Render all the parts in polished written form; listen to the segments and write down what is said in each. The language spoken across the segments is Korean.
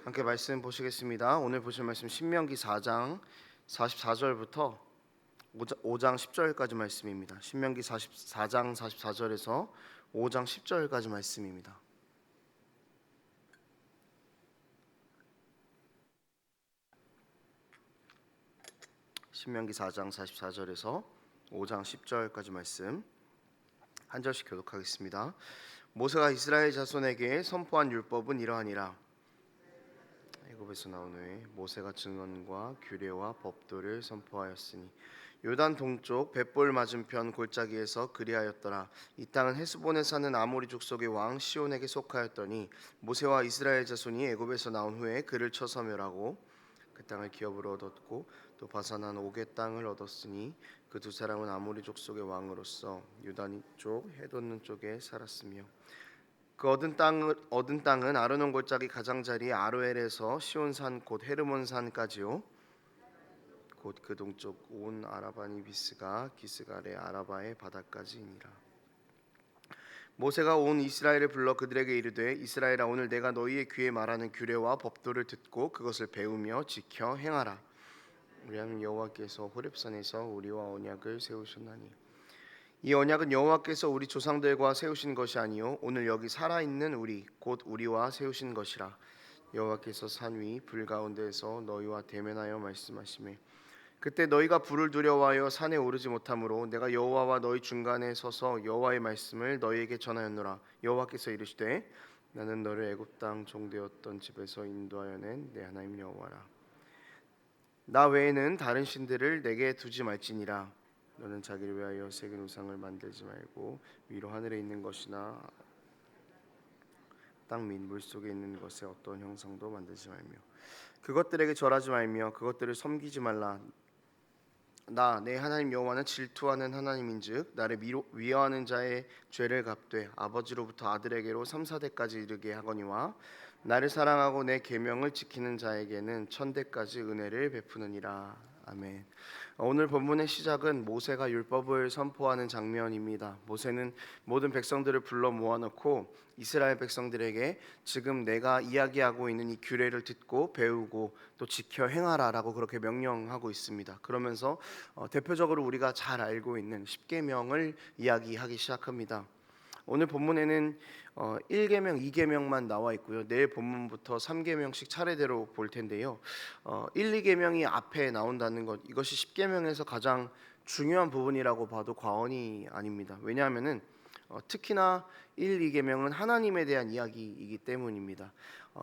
함께 말씀 보시겠습니다. 오늘 보실 말씀 신명기 4장 44절부터 5장 10절까지 말씀입니다. 신명기 4장 44절에서 5장 10절까지 말씀입니다. 신명기 4장 44절에서 5장 10절까지 말씀 한 절씩 교독하겠습니다. 모세가 이스라엘 자손에게 선포한 율법은 이러하니라. 애굽에서 나온 후에 모세가 증언과 규례와 법도를 선포하였으니 요단 동쪽 벳볼 맞은편 골짜기에서 그리하였더라. 이 땅은 헤스본에 사는 아모리 족속의 왕 시온에게 속하였더니 모세와 이스라엘 자손이 애굽에서 나온 후에 그를 쳐 멸하고 그 땅을 기업으로 얻었고 또 바산한 옥의 땅을 얻었으니 그 두 사람은 아모리 족속의 왕으로서 유다 쪽 헤돈 쪽에 살았으며 그 얻은 땅은 아르논 골짜기 가장자리 아로엘에서 시온산 곧 헤르몬산까지요 곧 그 동쪽 온 아라바니비스가 기스갈의 아라바의 바다까지이니라. 모세가 온 이스라엘을 불러 그들에게 이르되 이스라엘아 오늘 내가 너희의 귀에 말하는 규례와 법도를 듣고 그것을 배우며 지켜 행하라. 우리는 여호와께서 호렙산에서 우리와 언약을 세우셨나니 이 언약은 여호와께서 우리 조상들과 세우신 것이 아니요 오늘 여기 살아있는 우리 곧 우리와 세우신 것이라. 여호와께서 산 위 불 가운데에서 너희와 대면하여 말씀하시매 그때 너희가 불을 두려워하여 산에 오르지 못하므로 내가 여호와와 너희 중간에 서서 여호와의 말씀을 너희에게 전하였노라. 여호와께서 이르시되 나는 너를 애굽 땅 종되었던 집에서 인도하여 낸 내 하나님 여호와라. 나 외에는 다른 신들을 내게 두지 말지니라. 너는 자기를 위하여 새긴 우상을 만들지 말고 위로 하늘에 있는 것이나 땅 및 물속에 있는 것의 어떤 형상도 만들지 말며 그것들에게 절하지 말며 그것들을 섬기지 말라. 나 내 하나님 여호와는 질투하는 하나님인즉 나를 위하는 자의 죄를 갚되 아버지로부터 아들에게로 3, 4대까지 이르게 하거니와 나를 사랑하고 내 계명을 지키는 자에게는 1000대까지 은혜를 베푸느니라. 아멘. 오늘 본문의 시작은 모세가 율법을 선포하는 장면입니다. 모세는 모든 백성들을 불러 모아놓고 이스라엘 백성들에게 지금 내가 이야기하고 있는 이 규례를 듣고 배우고 또 지켜 행하라라고 그렇게 명령하고 있습니다. 그러면서 대표적으로 우리가 잘 알고 있는 십계명을 이야기하기 시작합니다. 오늘 본문에는 1계명, 2계명만 나와 있고요. 내일 본문부터 3계명씩 차례대로 볼 텐데요. 1, 2계명이 앞에 나온다는 것, 이것이 10계명에서 가장 중요한 부분이라고 봐도 과언이 아닙니다. 왜냐하면은 특히나 1, 2계명은 하나님에 대한 이야기이기 때문입니다.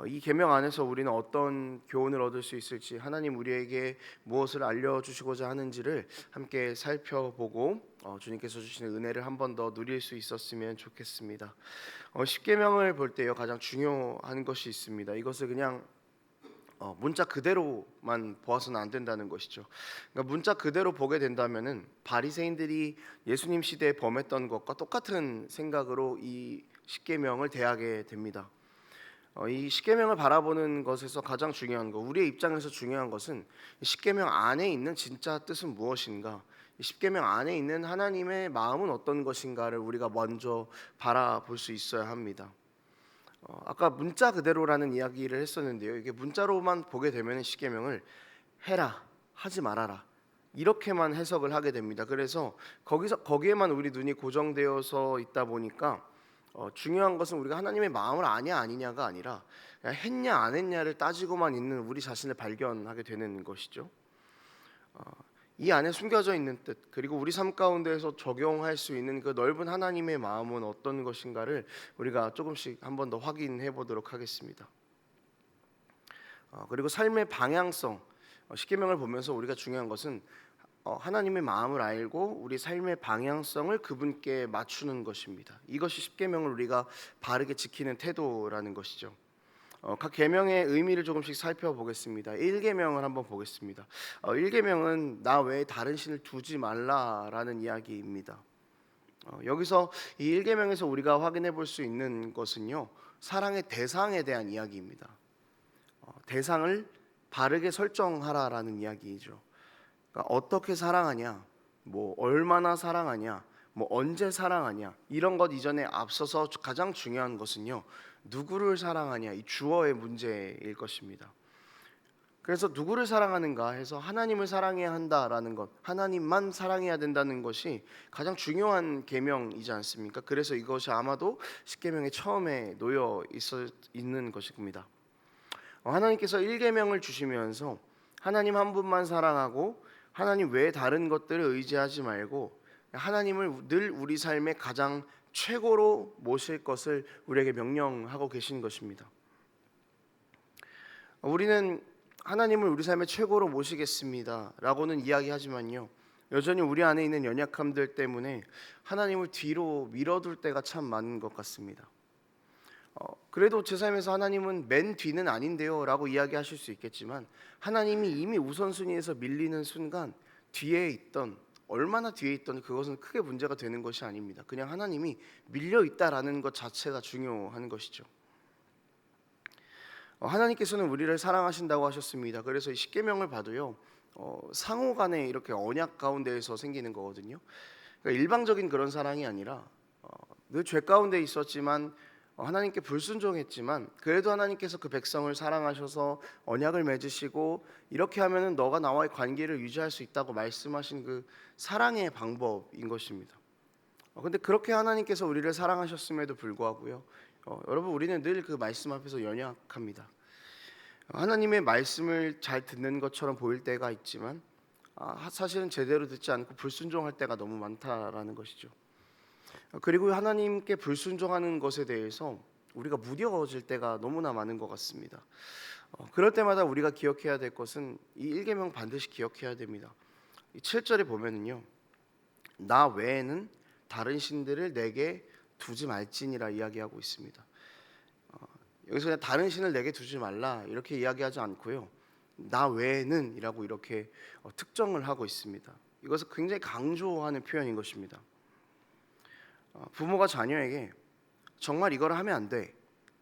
이 계명 안에서 우리는 어떤 교훈을 얻을 수 있을지, 하나님 우리에게 무엇을 알려주시고자 하는지를 함께 살펴보고 주님께서 주시는 은혜를 한 번 더 누릴 수 있었으면 좋겠습니다. 10계명을 볼 때요 가장 중요한 것이 있습니다. 이것을 그냥 문자 그대로만 보아서는 안 된다는 것이죠. 그러니까 문자 그대로 보게 된다면은 바리새인들이 예수님 시대에 범했던 것과 똑같은 생각으로 이 십계명을 대하게 됩니다. 이 십계명을 바라보는 것에서 가장 중요한 것, 우리의 입장에서 중요한 것은 십계명 안에 있는 진짜 뜻은 무엇인가, 십계명 안에 있는 하나님의 마음은 어떤 것인가를 우리가 먼저 바라볼 수 있어야 합니다. 아까 문자 그대로라는 이야기를 했었는데요. 이게 문자로만 보게 되면 십계명을 해라, 하지 말아라 이렇게만 해석을 하게 됩니다. 그래서 거기에만 우리 눈이 고정되어서 있다 보니까 중요한 것은 우리가 하나님의 마음을 아냐 아니냐가 아니라 그냥 했냐 안 했냐를 따지고만 있는 우리 자신을 발견하게 되는 것이죠. 이 안에 숨겨져 있는 뜻, 그리고 우리 삶 가운데에서 적용할 수 있는 그 넓은 하나님의 마음은 어떤 것인가를 우리가 조금씩 한 번 더 확인해 보도록 하겠습니다. 그리고 삶의 방향성, 십계명을 보면서 우리가 중요한 것은 하나님의 마음을 알고 우리 삶의 방향성을 그분께 맞추는 것입니다. 이것이 십계명을 우리가 바르게 지키는 태도라는 것이죠. 각 계명의 의미를 조금씩 살펴보겠습니다. 1계명을 한번 보겠습니다. 1계명은 나 외에 다른 신을 두지 말라라는 이야기입니다. 여기서 이 1계명에서 우리가 확인해 볼 수 있는 것은요, 사랑의 대상에 대한 이야기입니다. 대상을 바르게 설정하라라는 이야기이죠. 그러니까 어떻게 사랑하냐, 뭐 얼마나 사랑하냐, 뭐 언제 사랑하냐, 이런 것 이전에 앞서서 가장 중요한 것은요, 누구를 사랑하냐, 이 주어의 문제일 것입니다. 그래서 누구를 사랑하는가 해서 하나님을 사랑해야 한다라는 것, 하나님만 사랑해야 된다는 것이 가장 중요한 계명이지 않습니까? 그래서 이것이 아마도 십계명의 처음에 있는 것입니다. 하나님께서 1계명을 주시면서 하나님 한 분만 사랑하고 하나님 외에 다른 것들을 의지하지 말고 하나님을 늘 우리 삶의 가장 최고로 모실 것을 우리에게 명령하고 계신 것입니다. 우리는 하나님을 우리 삶의 최고로 모시겠습니다 라고는 이야기하지만요, 여전히 우리 안에 있는 연약함들 때문에 하나님을 뒤로 밀어둘 때가 참 많은 것 같습니다. 그래도 제 삶에서 하나님은 맨 뒤는 아닌데요 라고 이야기하실 수 있겠지만, 하나님이 이미 우선순위에서 밀리는 순간 뒤에 있던, 얼마나 뒤에 있던 그것은 크게 문제가 되는 것이 아닙니다. 그냥 하나님이 밀려 있다라는 것 자체가 중요한 것이죠. 하나님께서는 우리를 사랑하신다고 하셨습니다. 그래서 이 십계명을 봐도요, 상호간에 이렇게 언약 가운데에서 생기는 거거든요. 그러니까 일방적인 그런 사랑이 아니라 늘 죄 가운데 있었지만 하나님께 불순종했지만 그래도 하나님께서 그 백성을 사랑하셔서 언약을 맺으시고 이렇게 하면은 너가 나와의 관계를 유지할 수 있다고 말씀하신 그 사랑의 방법인 것입니다. 근데 그렇게 하나님께서 우리를 사랑하셨음에도 불구하고요, 여러분 우리는 늘 그 말씀 앞에서 연약합니다. 하나님의 말씀을 잘 듣는 것처럼 보일 때가 있지만 사실은 제대로 듣지 않고 불순종할 때가 너무 많다라는 것이죠. 그리고 하나님께 불순종하는 것에 대해서 우리가 무뎌질 때가 너무나 많은 것 같습니다. 그럴 때마다 우리가 기억해야 될 것은 이 1계명 반드시 기억해야 됩니다. 이 7절에 보면은요, 나 외에는 다른 신들을 내게 두지 말지니라 이야기하고 있습니다. 여기서 그냥 다른 신을 내게 두지 말라 이렇게 이야기하지 않고요, 나 외에는 이라고 이렇게 특정을 하고 있습니다. 이것은 굉장히 강조하는 표현인 것입니다. 부모가 자녀에게 정말 이걸 하면 안 돼,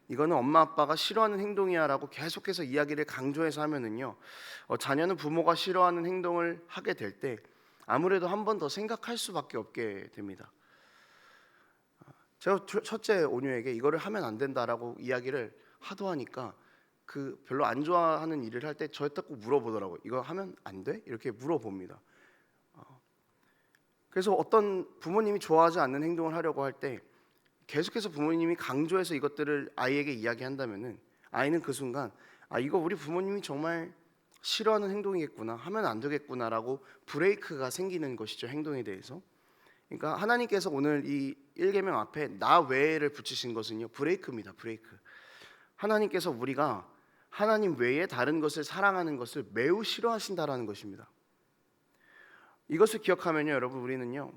이거는 엄마 아빠가 싫어하는 행동이야 라고 계속해서 이야기를 강조해서 하면은요, 자녀는 부모가 싫어하는 행동을 하게 될 때 아무래도 한 번 더 생각할 수밖에 없게 됩니다. 제가 첫째 오뉴에게 이거를 하면 안 된다라고 이야기를 하도 하니까 그 별로 안 좋아하는 일을 할 때 저한테 꼭 물어보더라고요. 이거 하면 안 돼? 이렇게 물어봅니다. 그래서 어떤 부모님이 좋아하지 않는 행동을 하려고 할 때 계속해서 부모님이 강조해서 이것들을 아이에게 이야기한다면은 아이는 그 순간 이거 우리 부모님이 정말 싫어하는 행동이겠구나, 하면 안 되겠구나라고 브레이크가 생기는 것이죠, 행동에 대해서. 그러니까 하나님께서 오늘 이 1계명 앞에 나 외에를 붙이신 것은요, 브레이크입니다. 브레이크. 하나님께서 우리가 하나님 외에 다른 것을 사랑하는 것을 매우 싫어하신다라는 것입니다. 이것을 기억하면요, 여러분 우리는요,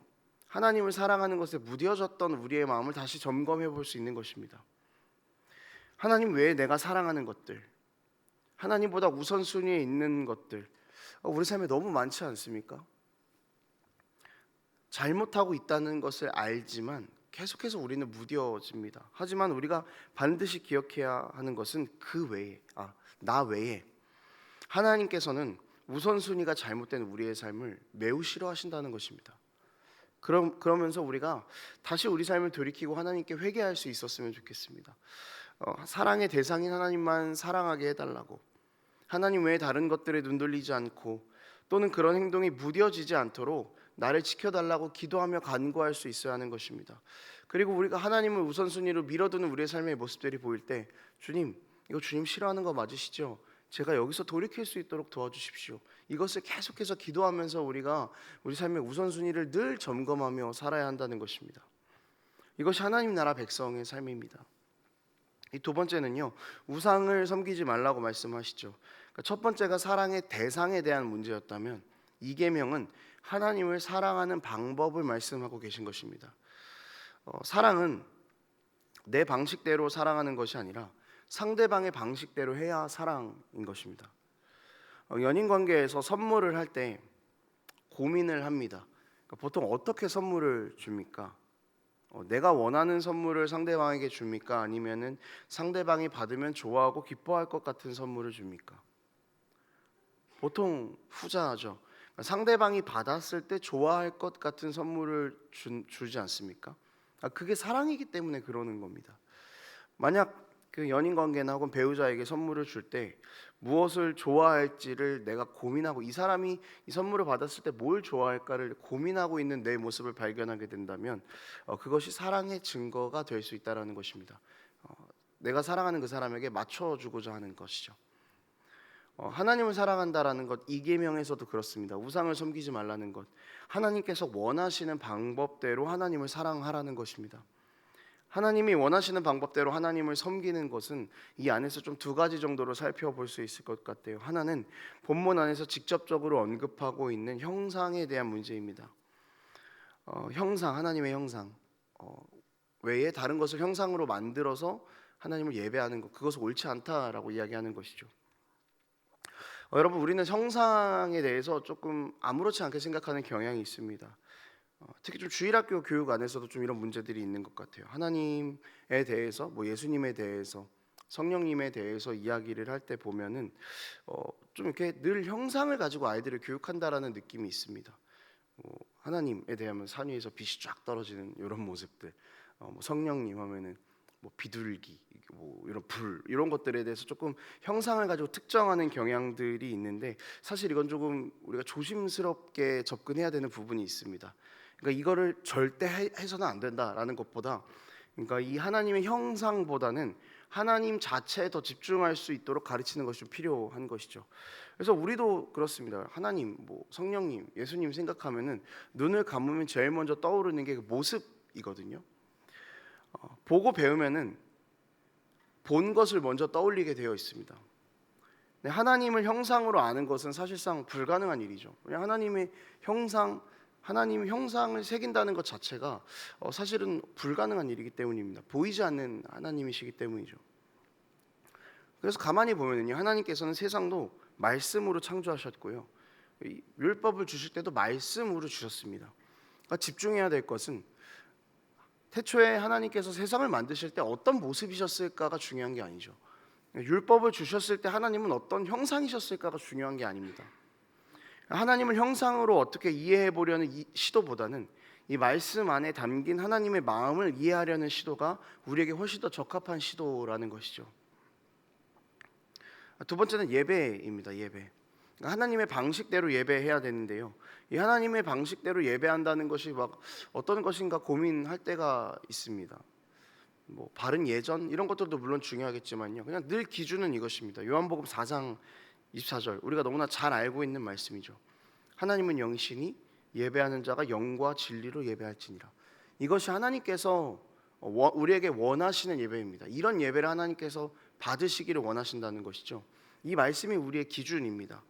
하나님을 사랑하는 것에 무뎌졌던 우리의 마음을 다시 점검해 볼 수 있는 것입니다. 하나님 외에 내가 사랑하는 것들, 하나님보다 우선순위에 있는 것들, 우리 삶에 너무 많지 않습니까? 잘못하고 있다는 것을 알지만 계속해서 우리는 무뎌집니다. 하지만 우리가 반드시 기억해야 하는 것은 그 외에, 나 외에 하나님께서는 우선순위가 잘못된 우리의 삶을 매우 싫어하신다는 것입니다. 그러면서 우리가 다시 우리 삶을 돌이키고 하나님께 회개할 수 있었으면 좋겠습니다. 사랑의 대상인 하나님만 사랑하게 해달라고, 하나님 외에 다른 것들에 눈돌리지 않고 또는 그런 행동이 무뎌지지 않도록 나를 지켜달라고 기도하며 간구할 수 있어야 하는 것입니다. 그리고 우리가 하나님을 우선순위로 밀어두는 우리의 삶의 모습들이 보일 때, 주님, 이거 주님 싫어하는 거 맞으시죠? 제가 여기서 돌이킬 수 있도록 도와주십시오. 이것을 계속해서 기도하면서 우리가 우리 삶의 우선순위를 늘 점검하며 살아야 한다는 것입니다. 이것이 하나님 나라 백성의 삶입니다. 이 두 번째는요, 우상을 섬기지 말라고 말씀하시죠. 그러니까 첫 번째가 사랑의 대상에 대한 문제였다면 2계명은 하나님을 사랑하는 방법을 말씀하고 계신 것입니다. 사랑은 내 방식대로 사랑하는 것이 아니라 상대방의 방식대로 해야 사랑인 것입니다. 연인 관계에서 선물을 할 때 고민을 합니다. 그러니까 보통 어떻게 선물을 줍니까? 내가 원하는 선물을 상대방에게 줍니까? 아니면은 상대방이 받으면 좋아하고 기뻐할 것 같은 선물을 줍니까? 보통 후자죠. 상대방이 받았을 때 좋아할 것 같은 선물을 주지 않습니까? 그게 사랑이기 때문에 그러는 겁니다. 만약 그 연인 관계나 혹은 배우자에게 선물을 줄 때 무엇을 좋아할지를 내가 고민하고, 이 사람이 이 선물을 받았을 때 뭘 좋아할까를 고민하고 있는 내 모습을 발견하게 된다면 그것이 사랑의 증거가 될 수 있다라는 것입니다. 내가 사랑하는 그 사람에게 맞춰주고자 하는 것이죠. 하나님을 사랑한다라는 것, 이계명에서도 그렇습니다. 우상을 섬기지 말라는 것, 하나님께서 원하시는 방법대로 하나님을 사랑하라는 것입니다. 하나님이 원하시는 방법대로 하나님을 섬기는 것은 이 안에서 좀 두 가지 정도로 살펴볼 수 있을 것 같아요. 하나는 본문 안에서 직접적으로 언급하고 있는 형상에 대한 문제입니다. 형상, 하나님의 형상 외에 다른 것을 형상으로 만들어서 하나님을 예배하는 것, 그것은 옳지 않다라고 이야기하는 것이죠. 여러분, 우리는 형상에 대해서 조금 아무렇지 않게 생각하는 경향이 있습니다. 특히 좀 주일학교 교육 안에서도 좀 이런 문제들이 있는 것 같아요. 하나님에 대해서, 예수님에 대해서, 성령님에 대해서 이야기를 할 때 보면은 좀 이렇게 늘 형상을 가지고 아이들을 교육한다라는 느낌이 있습니다. 하나님에 대하면 산 위에서 빛이 쫙 떨어지는 이런 모습들, 성령님 하면은 비둘기, 이런 불, 이런 것들에 대해서 조금 형상을 가지고 특정하는 경향들이 있는데, 사실 이건 조금 우리가 조심스럽게 접근해야 되는 부분이 있습니다. 그러니까 이거를 절대 해서는 안 된다라는 것보다, 그러니까 이 하나님의 형상보다는 하나님 자체에 더 집중할 수 있도록 가르치는 것이 좀 필요한 것이죠. 그래서 우리도 그렇습니다. 하나님, 성령님, 예수님 생각하면은 눈을 감으면 제일 먼저 떠오르는 게 그 모습이거든요. 보고 배우면은 본 것을 먼저 떠올리게 되어 있습니다. 하나님을 형상으로 아는 것은 사실상 불가능한 일이죠. 그냥 하나님의 형상을 새긴다는 것 자체가 사실은 불가능한 일이기 때문입니다. 보이지 않는 하나님이시기 때문이죠. 그래서 가만히 보면은요, 하나님께서는 세상도 말씀으로 창조하셨고요, 이 율법을 주실 때도 말씀으로 주셨습니다. 그러니까 집중해야 될 것은 태초에 하나님께서 세상을 만드실 때 어떤 모습이셨을까가 중요한 게 아니죠. 율법을 주셨을 때 하나님은 어떤 형상이셨을까가 중요한 게 아닙니다. 하나님을 형상으로 어떻게 이해해 보려는 이 시도보다는 이 말씀 안에 담긴 하나님의 마음을 이해하려는 시도가 우리에게 훨씬 더 적합한 시도라는 것이죠. 두 번째는 예배입니다. 예배. 하나님의 방식대로 예배해야 되는데요, 이 하나님의 방식대로 예배한다는 것이 어떤 것인가 고민할 때가 있습니다. 바른 예전 이런 것들도 물론 중요하겠지만요, 그냥 늘 기준은 이것입니다. 요한복음 4장 24절, 우리가 너무나 잘 알고 있는 말씀이죠. 하나님은 영이시니 예배하는 자가 영과 진리로 예배할지니라. 이것이 하나님께서 우리에게 원하시는 예배입니다. 이런 예배를 하나님께서 받으시기를 원하신다는 것이죠. 이 말씀이 우리의 기준입니다.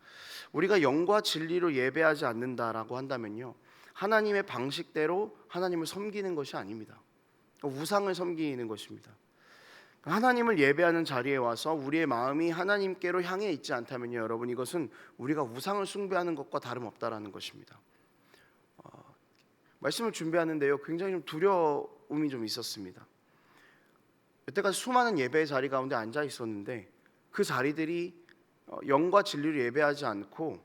우리가 영과 진리로 예배하지 않는다라고 한다면요, 하나님의 방식대로 하나님을 섬기는 것이 아닙니다. 우상을 섬기는 것입니다. 하나님을 예배하는 자리에 와서 우리의 마음이 하나님께로 향해 있지 않다면요, 여러분, 이것은 우리가 우상을 숭배하는 것과 다름없다라는 것입니다. 말씀을 준비하는데요, 굉장히 좀 두려움이 좀 있었습니다. 여태까지 수많은 예배의 자리 가운데 앉아 있었는데 그 자리들이 영과 진리로 예배하지 않고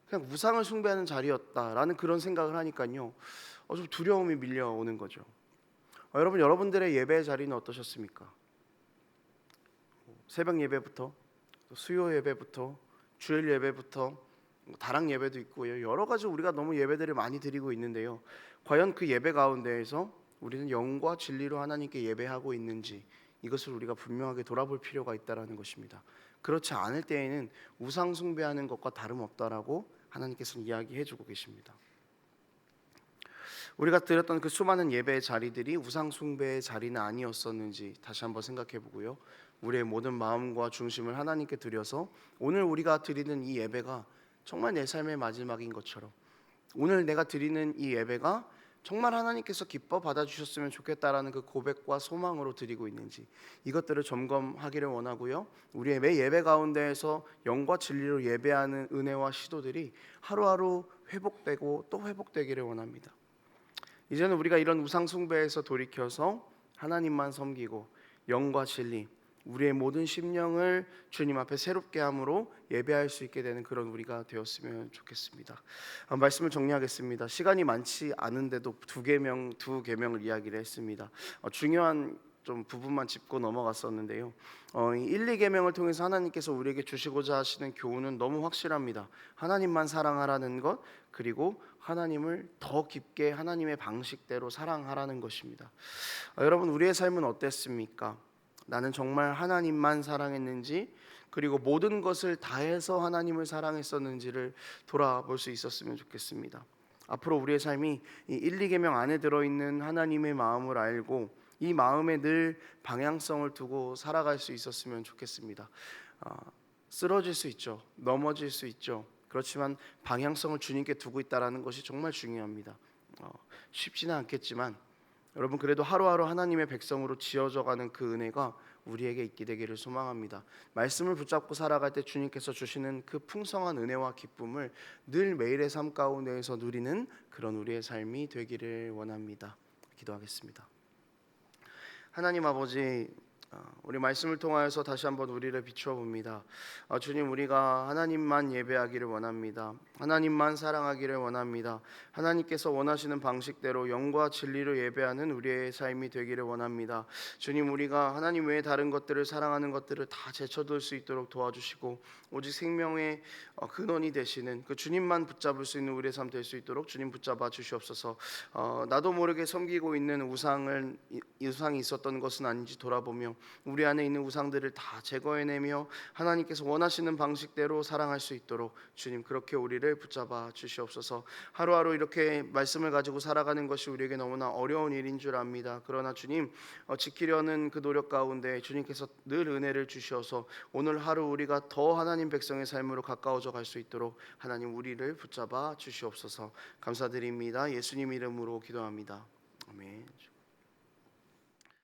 그냥 우상을 숭배하는 자리였다라는 그런 생각을 하니까요, 좀 두려움이 밀려오는 거죠. 여러분, 여러분들의 예배의 자리는 어떠셨습니까? 새벽 예배부터 수요 예배부터 주일 예배부터 다락 예배도 있고요, 여러 가지 우리가 너무 예배들을 많이 드리고 있는데요, 과연 그 예배 가운데에서 우리는 영과 진리로 하나님께 예배하고 있는지, 이것을 우리가 분명하게 돌아볼 필요가 있다라는 것입니다. 그렇지 않을 때에는 우상 숭배하는 것과 다름없다라고 하나님께서는 이야기해주고 계십니다. 우리가 드렸던 그 수많은 예배의 자리들이 우상 숭배의 자리는 아니었었는지 다시 한번 생각해 보고요, 우리의 모든 마음과 중심을 하나님께 드려서 오늘 우리가 드리는 이 예배가 정말 내 삶의 마지막인 것처럼, 오늘 내가 드리는 이 예배가 정말 하나님께서 기뻐 받아주셨으면 좋겠다라는 그 고백과 소망으로 드리고 있는지, 이것들을 점검하기를 원하고요, 우리의 매 예배 가운데에서 영과 진리로 예배하는 은혜와 시도들이 하루하루 회복되고 또 회복되기를 원합니다. 이제는 우리가 이런 우상 숭배에서 돌이켜서 하나님만 섬기고 영과 진리, 우리의 모든 심령을 주님 앞에 새롭게 함으로 예배할 수 있게 되는 그런 우리가 되었으면 좋겠습니다. 말씀을 정리하겠습니다. 시간이 많지 않은데도 두 계명을 이야기를 했습니다. 중요한 좀 부분만 짚고 넘어갔었는데요. 이 1, 2계명을 통해서 하나님께서 우리에게 주시고자 하시는 교훈은 너무 확실합니다. 하나님만 사랑하라는 것, 그리고 하나님을 더 깊게 하나님의 방식대로 사랑하라는 것입니다. 여러분, 우리의 삶은 어땠습니까? 나는 정말 하나님만 사랑했는지, 그리고 모든 것을 다해서 하나님을 사랑했었는지를 돌아볼 수 있었으면 좋겠습니다. 앞으로 우리의 삶이 이 1, 2계명 안에 들어있는 하나님의 마음을 알고 이 마음에 늘 방향성을 두고 살아갈 수 있었으면 좋겠습니다. 쓰러질 수 있죠. 넘어질 수 있죠. 그렇지만 방향성을 주님께 두고 있다는 것이 정말 중요합니다. 쉽지는 않겠지만 여러분, 그래도 하루하루 하나님의 백성으로 지어져가는 그 은혜가 우리에게 있게 되기를 소망합니다. 말씀을 붙잡고 살아갈 때 주님께서 주시는 그 풍성한 은혜와 기쁨을 늘 매일의 삶 가운데에서 누리는 그런 우리의 삶이 되기를 원합니다. 기도하겠습니다. 하나님 아버지, 우리 말씀을 통하여서 다시 한번 우리를 비추어 봅니다. 주님, 우리가 하나님만 예배하기를 원합니다. 하나님만 사랑하기를 원합니다. 하나님께서 원하시는 방식대로 영과 진리로 예배하는 우리의 삶이 되기를 원합니다. 주님, 우리가 하나님 외에 다른 것들을 사랑하는 것들을 다 제쳐둘 수 있도록 도와주시고 오직 생명의 근원이 되시는 그 주님만 붙잡을 수 있는 우리의 삶 될 수 있도록 주님 붙잡아 주시옵소서. 나도 모르게 섬기고 있는 우상이 있었던 것은 아닌지 돌아보며 우리 안에 있는 우상들을 다 제거해내며 하나님께서 원하시는 방식대로 사랑할 수 있도록 주님 그렇게 우리를 붙잡아 주시옵소서. 하루하루 이렇게 말씀을 가지고 살아가는 것이 우리에게 너무나 어려운 일인 줄 압니다. 그러나 주님, 지키려는 그 노력 가운데 주님께서 늘 은혜를 주셔서 오늘 하루 우리가 더 하나님 백성의 삶으로 가까워져 갈 수 있도록 하나님 우리를 붙잡아 주시옵소서. 감사드립니다. 예수님 이름으로 기도합니다. 아멘.